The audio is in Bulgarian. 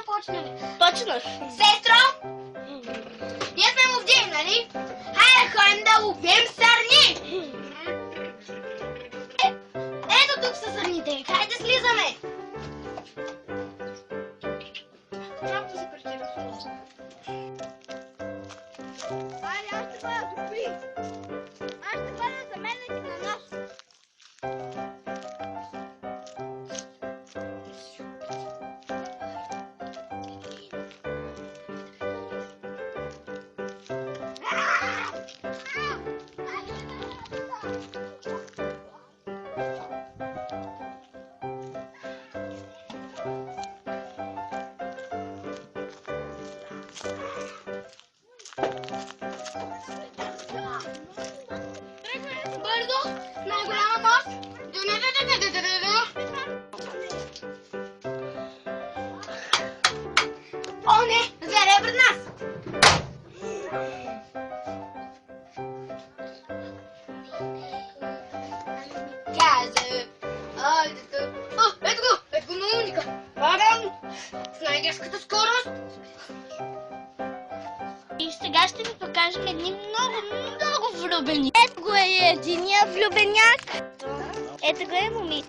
почнем. Почнах. Сестро, ние сме ловджии, нали? Хайде, ходим да ловим сърни! Ето тук са сърните, хайде слизаме! Малко се претересувам. Айде, аз ще бъда добри! Аз ще бъда заменник на нас! Бързо, най-голяма мост. О, не! Зверя е пред нас! Каза! Ето го на умника! Падам! С най-грешката скорост! И сега ще ви покажем едни много влюбени. Ето го е единия влюбеняк. Ето го е момиче.